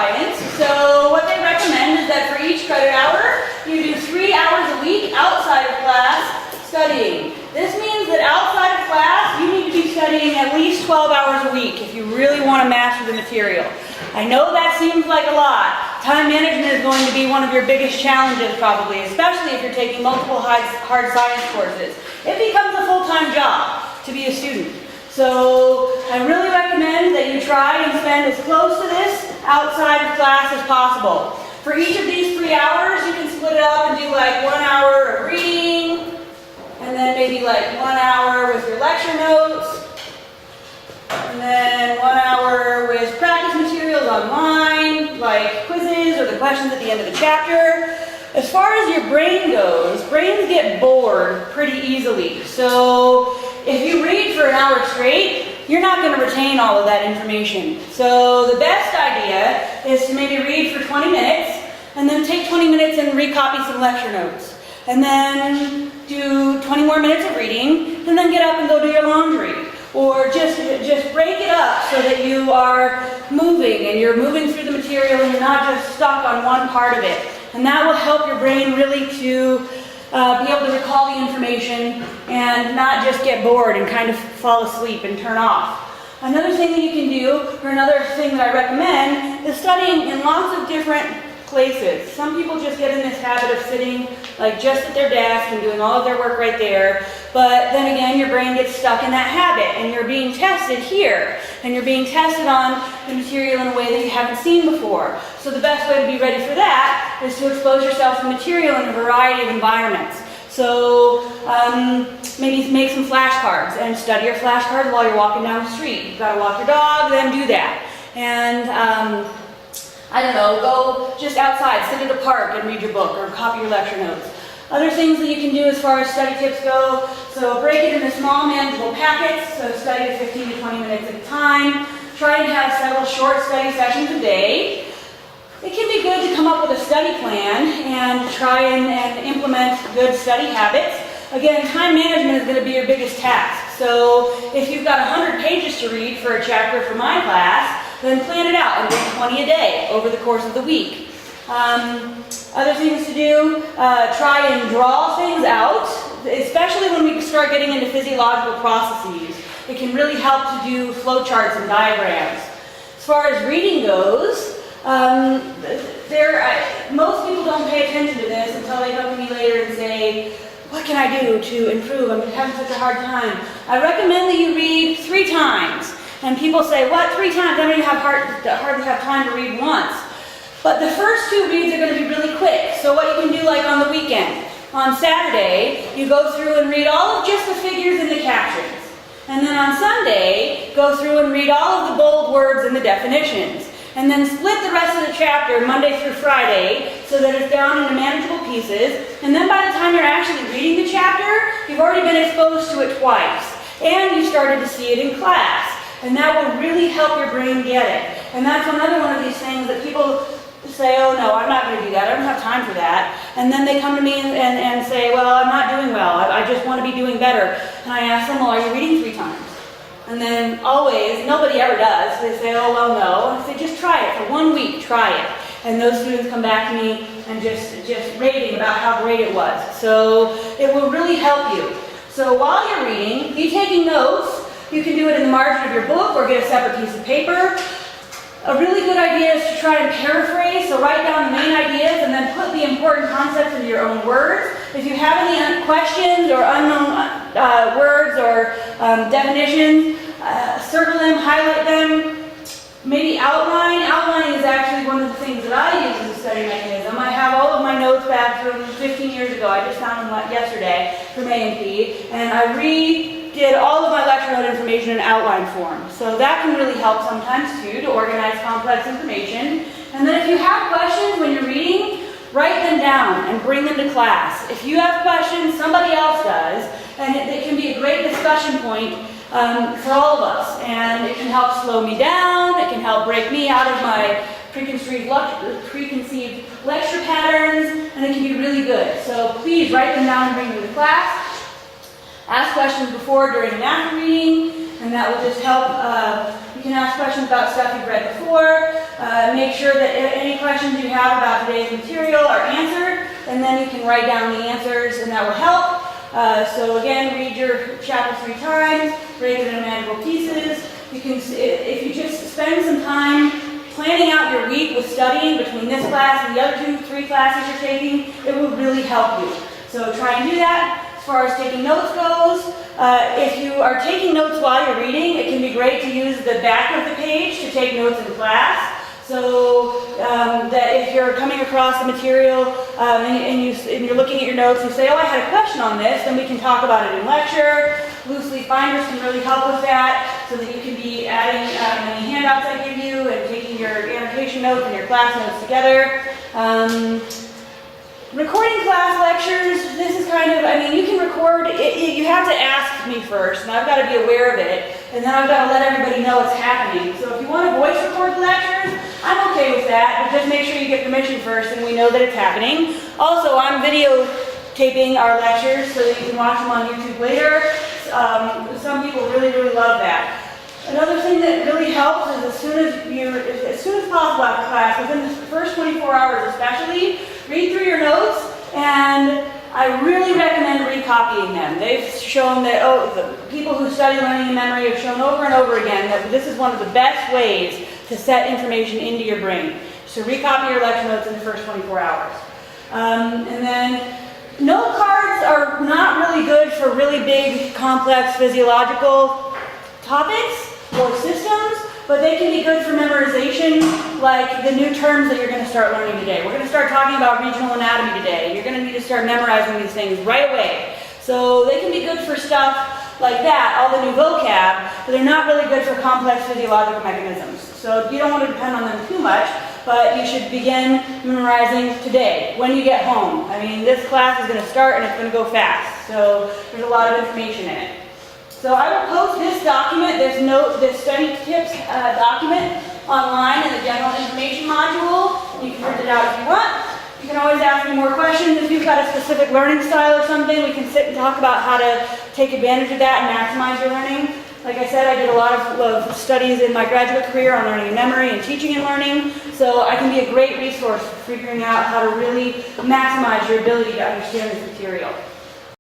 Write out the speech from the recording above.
science, so what they recommend is that for each credit hour, you do 3 hours a week outside of class studying. This means that outside of class, you need to be studying at least 12 hours a week if you really want to master the material. I know that seems like a lot. Time management is going to be one of your biggest challenges probably, especially if you're taking multiple hard science courses. It becomes a full-time job to be a student. So I really recommend that you try and spend as close to this outside of class as possible. For each of these 3 hours, you can split it up and do like 1 hour of reading, and then maybe like 1 hour with your lecture notes, and then 1 hour with practice materials online, like quizzes or the questions at the end of the chapter. As far as your brain goes, brains get bored pretty easily. So if you read for an hour straight, you're not going to retain all of that information. So the best idea is to maybe read for 20 minutes, and then take 20 minutes and recopy some lecture notes. And then do 20 more minutes of reading, and then get up and go do your laundry. Or just break it up so that you are moving, and you're moving through the material and you're not just stuck on one part of it. And that will help your brain really to be able to recall the information and not just get bored and kind of fall asleep and turn off. Another thing that you can do, or another thing that I recommend, is studying in lots of different places. Some people just get in this habit of sitting like just at their desk and doing all of their work right there. But then again, your brain gets stuck in that habit, and you're being tested here, and you're being tested on the material in a way that you haven't seen before. So the best way to be ready for that is to expose yourself to material in a variety of environments. So maybe make some flashcards and study your flashcards while you're walking down the street. You've got to walk your dog, then do that. And I don't know, go just outside, sit at a park and read your book or copy your lecture notes. Other things that you can do as far as study tips go, so break it into small manageable packets, so study 15 to 20 minutes at a time. Try and have several short study sessions a day. It can be good to come up with a study plan and try and implement good study habits. Again, time management is going to be your biggest task. So if you've got 100 pages to read for a chapter for my class, then plan it out and read 20 a day over the course of the week. Other things to do, try and draw things out, especially when we start getting into physiological processes. It can really help to do flowcharts and diagrams. As far as reading goes, most people don't pay attention to this until they come to me later and say, what can I do to improve? I'm having such a hard time. I recommend that you read 3 times. And people say, what, 3 times? I don't hardly have time to read once. But the first 2 reads are going to be really quick. So what you can do, like on the weekend, on Saturday, you go through and read all of just the figures and the captions. And then on Sunday, go through and read all of the bold words and the definitions. And then split the rest of the chapter Monday through Friday so that it's down into manageable pieces. And then by the time you're actually reading the chapter, you've already been exposed to it twice. And you started to see it in class. And that will really help your brain get it. And that's another one of these things that people say, oh no, I'm not going to do that. I don't have time for that. And then they come to me and say, well, I'm not doing well. I just want to be doing better. And I ask them, well, are you reading 3 times? And then always, nobody ever does. They say, oh, well, no. And I say, just try it. For 1 week, try it. And those students come back to me and just raving about how great it was. So it will really help you. So while you're reading, be taking notes. You can do it in the margin of your book or get a separate piece of paper. A really good idea is to try and paraphrase, so write down the main ideas and then put the important concepts into your own words. If you have any questions or unknown words or definitions, circle them, highlight them, maybe outline. Outlining is actually one of the things that I use as a study mechanism. I have all of my notes back from 15 years ago. I just found them yesterday from A&P, and I redid all of my lecture note information in outline form. So that can really help sometimes too, to organize complex information. And then if you have questions when you're reading, write them down and bring them to class. If you have questions, somebody else does, and it can be a great discussion point for all of us. And it can help slow me down, it can help break me out of my preconceived lecture patterns, and it can be really good. So please write them down and bring them to class. Ask questions before, during, and after reading. and that will just help. You can ask questions about stuff you've read before. Make sure that any questions you have about today's material are answered, and then you can write down the answers, and that will help. So again, read your chapter 3 times, break it into manageable pieces. You can, if you just spend some time planning out your week with studying between this class and the other 2-3 classes you're taking, it will really help you. So try and do that. As far as taking notes goes, if you are taking notes while you're reading, it can be great to use the back of the page to take notes in class. So that if you're coming across the material and you're looking at your notes and you say, oh, I had a question on this, then we can talk about it in lecture. Loose leaf binders can really help with that, so that you can be adding any handouts I give you and taking your annotation notes and your class notes together. Recording class lectures, this is kind of, I mean, you can record, you have to ask me first, and I've got to be aware of it, and then I've got to let everybody know it's happening. So if you want to voice record the lectures, I'm okay with that, but just make sure you get permission first and we know that it's happening. Also, I'm videotaping our lectures so that you can watch them on YouTube later. Some people really, really love that. Another thing that really helps is as soon as possible after class, within the first 24 hours especially, read through your notes, and I really recommend recopying them. They've shown that, the people who study learning and memory have shown over and over again that this is one of the best ways to set information into your brain. So recopy your lecture notes in the first 24 hours. And then note cards are not really good for really big, complex physiological topics or systems, but they can be good for memorization, like the new terms that you're going to start learning today. We're going to start talking about regional anatomy today, and you're going to need to start memorizing these things right away. So they can be good for stuff like that, all the new vocab, but they're not really good for complex physiological mechanisms. So you don't want to depend on them too much, but you should begin memorizing today, when you get home. I mean, this class is going to start and it's going to go fast, so there's a lot of information in it. So I will post this document, this study tips document online in the general information module. You can print it out if you want. You can always ask me more questions. If you've got a specific learning style or something, we can sit and talk about how to take advantage of that and maximize your learning. Like I said, I did a lot of studies in my graduate career on learning and memory and teaching and learning, so I can be a great resource for figuring out how to really maximize your ability to understand this material.